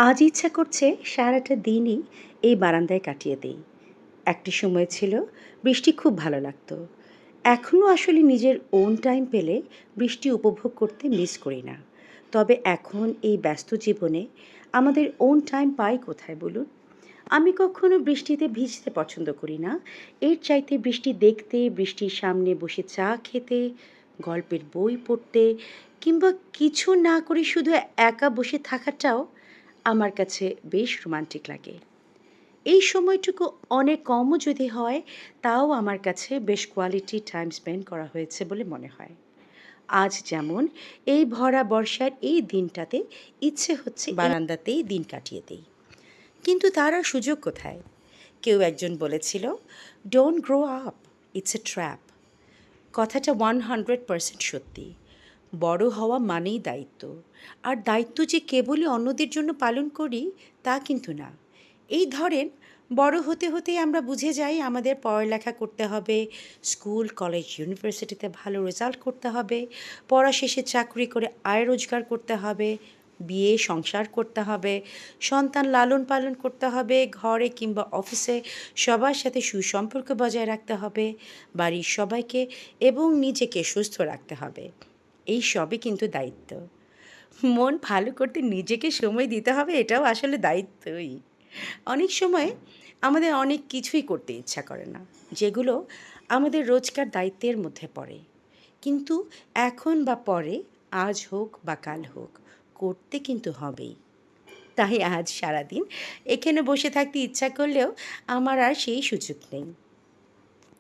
আজ ইচ্ছা করছে সারাটা দিনই এই বারান্দায় কাটিয়ে দেই। একটা সময় ছিল বৃষ্টি খুব ভালো লাগতো। এখনও আসলে নিজের ওন টাইম পেলে বৃষ্টি উপভোগ করতে মিস করি না। তবে এখন এই ব্যস্ত জীবনে আমাদের ওন টাইম পাই কোথায় বলুন? আমি কখনো বৃষ্টিতে ভিজতে পছন্দ করি না। এর চাইতে বৃষ্টি দেখতে, বৃষ্টির সামনে বসে চা খেতে, গল্পের বই পড়তে কিংবা কিছু না করে শুধু একা বসে থাকাটাও আমার কাছে বেশ রোমান্টিক লাগে। এই সময়টুকু অনেক কমও যদি হয়, তাও আমার কাছে বেশ কোয়ালিটি টাইম স্পেন্ড করা হয়েছে বলে মনে হয়। আজ যেমন এই ভরা বর্ষার এই দিনটাতে ইচ্ছে হচ্ছে বারান্দাতেই দিন কাটিয়ে দেই। কিন্তু তার আর সুযোগ কোথায়? কেউ একজন বলেছিল, "don't grow up, it's a trap." কথাটা 100% সত্যি। বড় হওয়া মানেই দায়িত্ব। আর দায়িত্ব যে কেবলই অন্যদের জন্য পালন করি তা কিন্তু না। এই ধরেন, বড় হতে হতেই আমরা বুঝে যাই আমাদের পড়ালেখা করতে হবে, স্কুল কলেজ ইউনিভার্সিটিতে ভালো রেজাল্ট করতে হবে, পড়া শেষে চাকরি করে আয় রোজগার করতে হবে, বিয়ে সংসার করতে হবে, সন্তান লালন পালন করতে হবে, ঘরে কিংবা অফিসে সবার সাথে সুসম্পর্ক বজায় রাখতে হবে, বাড়ির সবাইকে এবং নিজেকে সুস্থ রাখতে হবে। এই সবই কিন্তু দায়িত্ব। মন ভালো করতে নিজেকে সময় দিতে হবে, এটাও আসলে দায়িত্বই। অনেক সময় আমাদের অনেক কিছুই করতে ইচ্ছা করে না, যেগুলো আমাদের রোজকার দায়িত্বের মধ্যে পড়ে। কিন্তু এখন বা পরে, আজ হোক বা কাল হোক, করতে কিন্তু হবেই। তাই আজ সারাদিন এখানে বসে থাকতে ইচ্ছা করলেও আমার আর সেই সুযোগ নেই।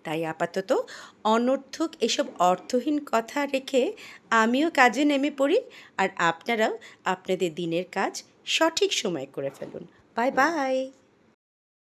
তাই আপাতত অনর্থক এসব অর্থহীন কথা রেখে আমিও কাজে নেমে পড়ি। আর আপনারাও আপনাদের দিনের কাজ সঠিক সময়ে করে ফেলুন। Bye bye.